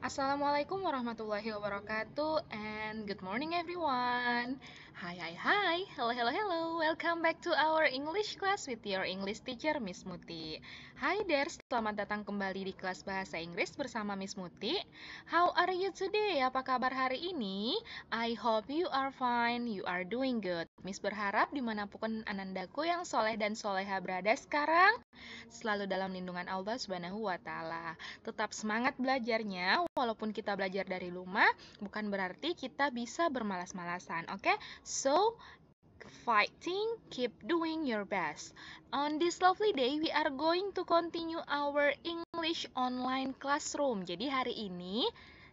Assalamualaikum warahmatullahi wabarakatuh and good morning everyone. Hi. Hello. Welcome back to our English class with your English teacher Miss Muti. Hi there, selamat datang kembali di kelas bahasa Inggris bersama Miss Muti. How are you today? Apa kabar hari ini? I hope you are fine, you are doing good. Miss berharap dimanapun anandaku yang soleh dan soleha berada sekarang, selalu dalam lindungan Allah Subhanahu wa Ta'ala. Tetap semangat belajarnya, walaupun kita belajar dari rumah, bukan berarti kita bisa bermalas-malasan, oke? So, fighting, keep doing your best. On this lovely day, we are going to continue our English online classroom. Jadi hari ini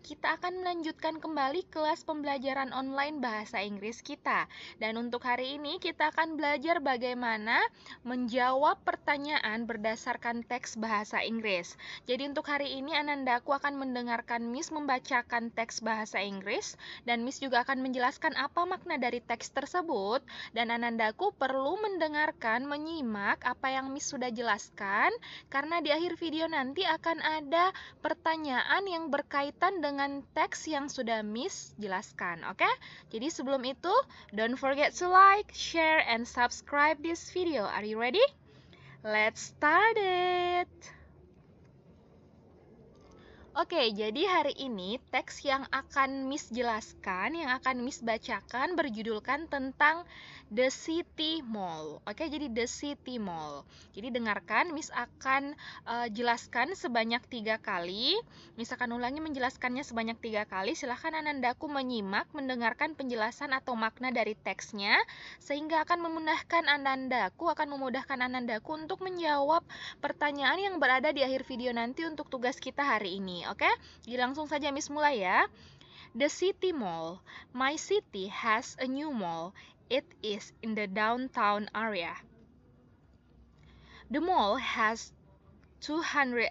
kita akan melanjutkan kembali kelas pembelajaran online bahasa Inggris kita. Dan untuk hari ini kita akan belajar bagaimana menjawab pertanyaan berdasarkan teks bahasa Inggris. Jadi untuk hari ini Anandaku akan mendengarkan Miss membacakan teks bahasa Inggris dan Miss juga akan menjelaskan apa makna dari teks tersebut, dan Anandaku perlu mendengarkan, menyimak apa yang Miss sudah jelaskan karena di akhir video nanti akan ada pertanyaan yang berkaitan dengan teks yang sudah Miss jelaskan, oke? Jadi sebelum itu, don't forget to like, share, and subscribe this video. Are you ready? Let's start it! Oke, jadi hari ini teks yang akan Miss jelaskan, yang akan Miss bacakan berjudulkan tentang The City Mall. Oke, jadi The City Mall. Jadi dengarkan, Miss akan jelaskan sebanyak 3 kali. Miss akan ulangi menjelaskannya sebanyak 3 kali. Silahkan Anandaku menyimak, mendengarkan penjelasan atau makna dari teksnya, sehingga akan memudahkan Anandaku untuk menjawab pertanyaan yang berada di akhir video nanti untuk tugas kita hari ini. Oke? Jadi langsung saja Miss mulai ya. The City Mall. My city has a new mall. It is in the downtown area. The mall has 250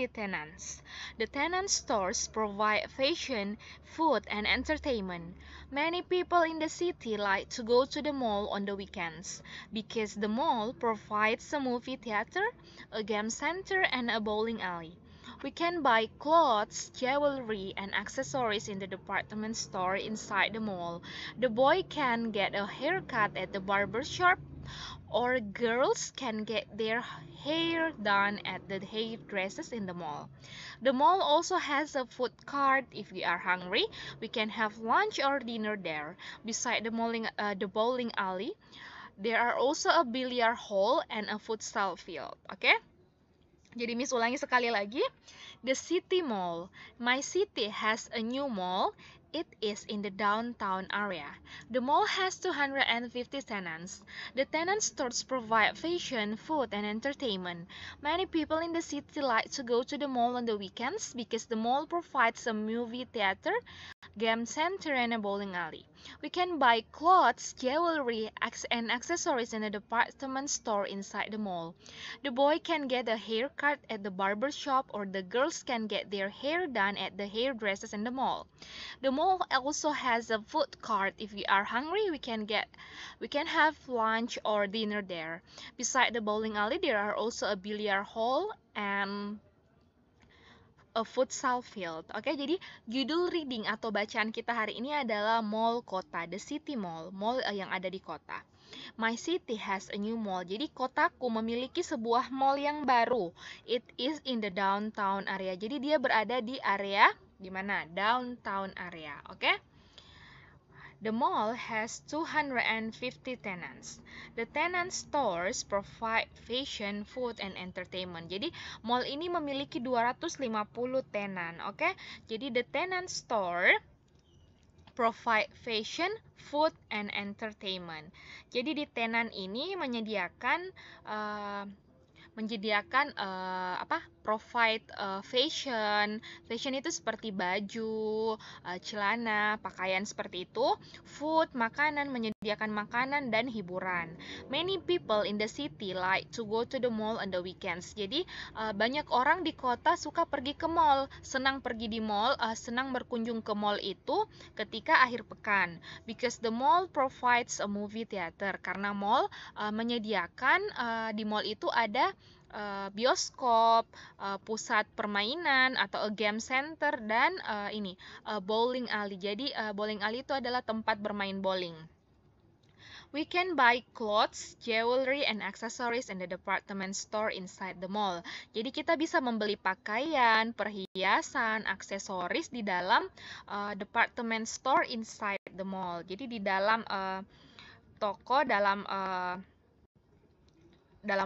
tenants. The tenant stores provide fashion, food, and entertainment. Many people in the city like to go to the mall on the weekends because the mall provides a movie theater, a game center, and a bowling alley. We can buy clothes, jewelry, and accessories in the department store inside the mall. The boy can get a haircut at the barber shop, or girls can get their hair done at the hairdressers in the mall. The mall also has a food cart. If we are hungry, we can have lunch or dinner there. Beside the bowling alley, there are also a billiard hall and a futsal field. Okay? Jadi Miss ulangi sekali lagi. The City Mall. My city has a new mall. It is in the downtown area. The mall has 250 tenants. The tenant stores provide fashion, food, and entertainment. Many people in the city like to go to the mall on the weekends because the mall provides a movie theater, game center, and a bowling alley. We can buy clothes, jewelry, and accessories in a department store inside the mall. The boy can get a haircut at the barber shop, or the girls can get their hair done at the hairdressers in the mall. The mall also has a food cart. If we are hungry, we can have lunch or dinner there. Beside the bowling alley, there are also a billiard hall and a futsal field. Oke, jadi judul reading atau bacaan kita hari ini adalah Mall Kota, The City Mall, mall yang ada di kota. My city has a new mall. Jadi kotaku memiliki sebuah mall yang baru. It is in the downtown area. Jadi dia berada di area di mana? Downtown area. Oke? The mall has 250 tenants. The tenant stores provide fashion, food, and entertainment. Jadi mall ini memiliki 250 tenan, oke? Jadi the tenant store provide fashion, food, and entertainment. Jadi di tenan ini menyediakan provide fashion. Fashion itu seperti baju, celana, pakaian seperti itu. Food, makanan, menyediakan makanan dan hiburan. Many people in the city like to go to the mall on the weekends. Jadi banyak orang di kota suka pergi ke mall, senang pergi di mall, senang berkunjung ke mall itu ketika akhir pekan. Because the mall provides a movie theater. Karena mall menyediakan di mall itu ada bioskop, pusat permainan atau a game center, dan bowling alley. Jadi bowling alley itu adalah tempat bermain bowling. We can buy clothes, jewelry, and accessories in the department store inside the mall. Jadi kita bisa membeli pakaian, perhiasan, aksesoris di dalam department store inside the mall. Jadi di dalam toko, dalam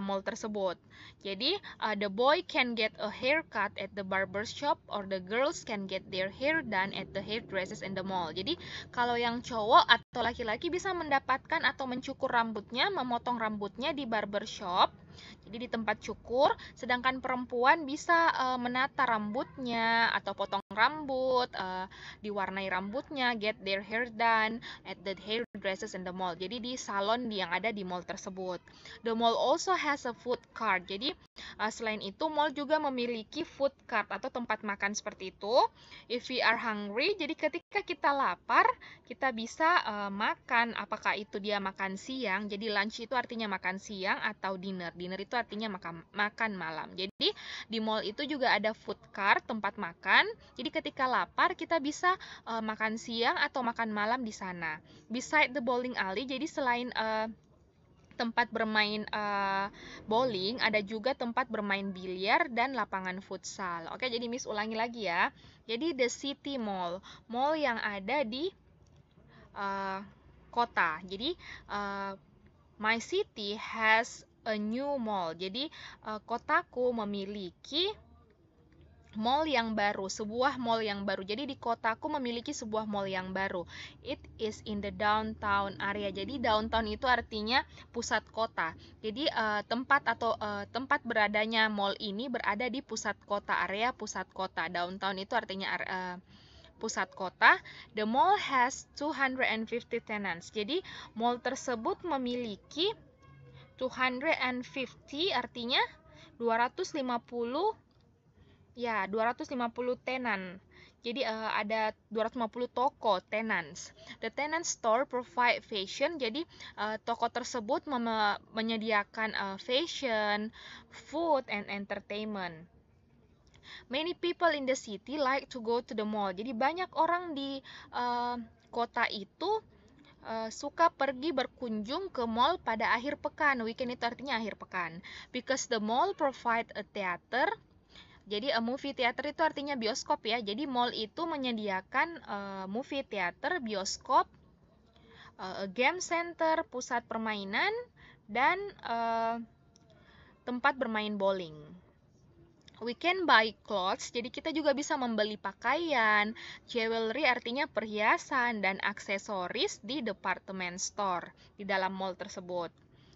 mall tersebut. Jadi the boy can get a haircut at the barber shop, or the girls can get their hair done at the hairdressers in the mall. Jadi kalau yang cowok atau laki-laki bisa mendapatkan atau mencukur rambutnya, memotong rambutnya di barber shop, jadi di tempat cukur, sedangkan perempuan bisa menata rambutnya atau potong rambut, diwarnai rambutnya, get their hair done at the hairdressers in the mall. Jadi di salon yang ada di mall tersebut. The mall also has a food cart. Jadi selain itu, mall juga memiliki food cart atau tempat makan seperti itu. If we are hungry, jadi ketika kita lapar, kita bisa makan. Apakah itu dia makan siang? Jadi lunch itu artinya makan siang, atau dinner. Dinner itu artinya makan malam. Jadi di mall itu juga ada food cart, tempat makan. Jadi ketika lapar, kita bisa makan siang atau makan malam di sana. Beside the bowling alley, jadi selain tempat bermain bowling, ada juga tempat bermain biliar dan lapangan futsal. Oke, jadi Miss ulangi lagi ya. Jadi the city mall, mall yang ada di kota. Jadi my city has a new mall. Jadi kotaku memiliki mall yang baru, sebuah mall yang baru. Jadi di kotaku memiliki sebuah mall yang baru. It is in the downtown area. Jadi downtown itu artinya pusat kota. Jadi tempat beradanya mall ini berada di pusat kota, area pusat kota. Downtown itu artinya pusat kota. The mall has 250 tenants. Jadi mall tersebut memiliki 250, artinya 250 tenan. Jadi ada 250 toko, tenants. The tenant store provide fashion. Jadi toko tersebut menyediakan fashion, food, and entertainment. Many people in the city like to go to the mall. Jadi banyak orang di kota itu suka pergi berkunjung ke mall pada akhir pekan. Weekend itu artinya akhir pekan. Because the mall provide a theater. Jadi movie theater itu artinya bioskop ya. Jadi mall itu menyediakan movie theater, bioskop, game center, pusat permainan, dan tempat bermain bowling. We can buy clothes. Jadi kita juga bisa membeli pakaian, jewelry artinya perhiasan, dan aksesoris di department store, di dalam mall tersebut.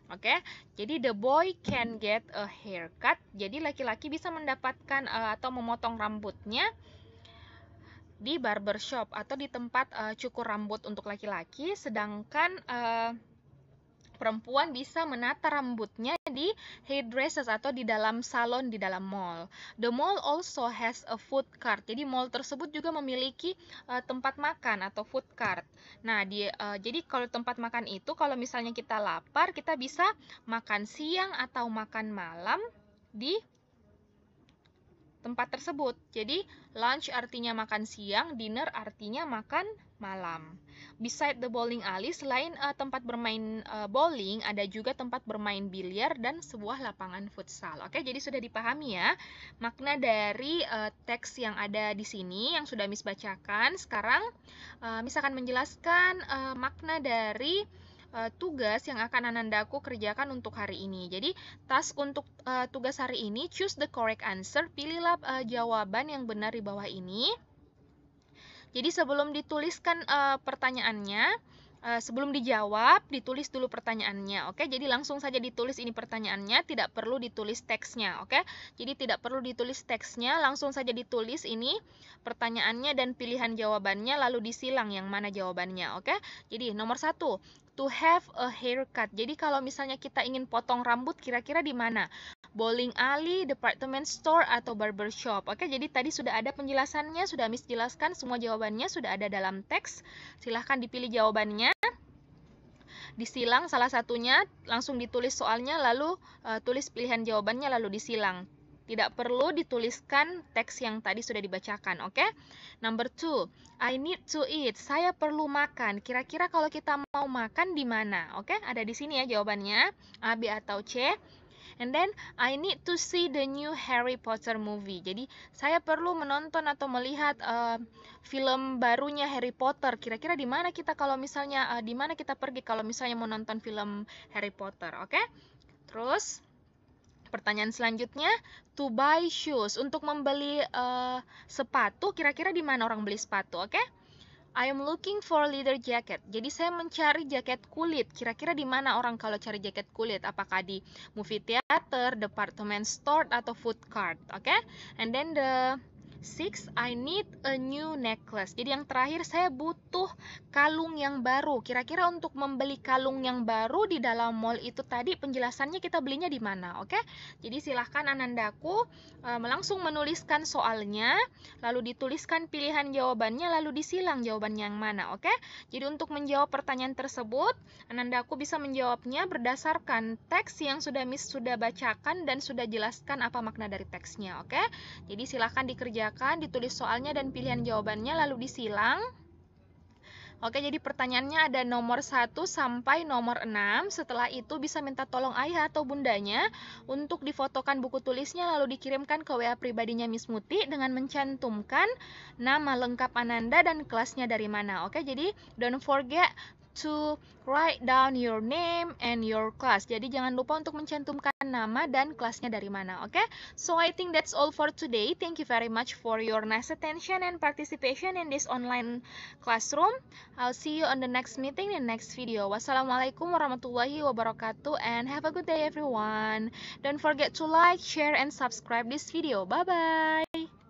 Oke, jadi the boy can get a haircut. Jadi laki-laki bisa mendapatkan atau memotong rambutnya di barbershop atau di tempat cukur rambut untuk laki-laki, sedangkan perempuan bisa menata rambutnya di hairdressers atau di dalam salon di dalam mall. The mall also has a food cart. Jadi mall tersebut juga memiliki tempat makan atau food cart. Nah, jadi kalau tempat makan itu, kalau misalnya kita lapar, kita bisa makan siang atau makan malam di tempat tersebut. Jadi lunch artinya makan siang, dinner artinya makan malam. Beside the bowling alley, selain tempat bermain bowling, ada juga tempat bermain biliar dan sebuah lapangan futsal. Oke, jadi sudah dipahami ya makna dari teks yang ada di sini yang sudah Miss bacakan. Sekarang Miss akan menjelaskan makna dari tugas yang akan Anandaku kerjakan untuk hari ini. Jadi task untuk tugas hari ini, choose the correct answer. Pilihlah jawaban yang benar di bawah ini. Jadi sebelum dituliskan pertanyaannya, sebelum dijawab, ditulis dulu pertanyaannya. Oke, jadi langsung saja ditulis ini pertanyaannya, tidak perlu ditulis teksnya. Oke, jadi tidak perlu ditulis teksnya, langsung saja ditulis ini pertanyaannya dan pilihan jawabannya, lalu disilang yang mana jawabannya. Oke, jadi nomor 1, to have a haircut. Jadi kalau misalnya kita ingin potong rambut, kira-kira di mana? Bowling alley, department store, atau barbershop. Oke, jadi tadi sudah ada penjelasannya, sudah Miss jelaskan semua jawabannya, sudah ada dalam teks. Silahkan dipilih jawabannya. disilang salah satunya, langsung ditulis soalnya, lalu tulis pilihan jawabannya, lalu disilang. Tidak perlu dituliskan teks yang tadi sudah dibacakan, oke? Number 2, I need to eat. Saya perlu makan. Kira-kira kalau kita mau makan di mana? Oke, ada di sini ya jawabannya, A, B, atau C. And then, I need to see the new Harry Potter movie. Jadi, saya perlu menonton atau melihat film barunya Harry Potter. Kira-kira di mana kita kalau misalnya, di mana kita pergi kalau misalnya mau nonton film Harry Potter, oke? Terus, pertanyaan selanjutnya, to buy shoes. Untuk membeli sepatu, kira-kira di mana orang beli sepatu, oke? I am looking for leather jacket. Jadi saya mencari jaket kulit. Kira-kira di mana orang kalau cari jaket kulit? Apakah di movie theater, department store, atau food cart? Oke? And then the 6, I need a new necklace. Jadi yang terakhir, saya butuh kalung yang baru. Kira-kira untuk membeli kalung yang baru di dalam mall itu tadi penjelasannya kita belinya di mana? Oke? Jadi silahkan Anandaku langsung menuliskan soalnya, lalu dituliskan pilihan jawabannya, lalu disilang jawabannya yang mana. Oke? Jadi untuk menjawab pertanyaan tersebut, Anandaku bisa menjawabnya berdasarkan teks yang sudah Miss sudah bacakan dan sudah jelaskan apa makna dari teksnya. Oke? Jadi silahkan dikerjakan, ditulis soalnya dan pilihan jawabannya, lalu disilang. Oke, jadi pertanyaannya ada nomor 1 sampai nomor 6. Setelah itu bisa minta tolong ayah atau bundanya untuk difotokan buku tulisnya lalu dikirimkan ke WA pribadinya Miss Muti dengan mencantumkan nama lengkap Ananda dan kelasnya dari mana. Oke, jadi don't forget to write down your name and your class. Jadi jangan lupa untuk mencantumkan nama dan kelasnya dari mana, oke? So I think that's all for today. Thank you very much for your nice attention and participation in this online classroom. I'll see you on the next meeting in the next video. Wassalamualaikum warahmatullahi wabarakatuh and have a good day everyone. Don't forget to like, share, and subscribe this video. Bye-bye.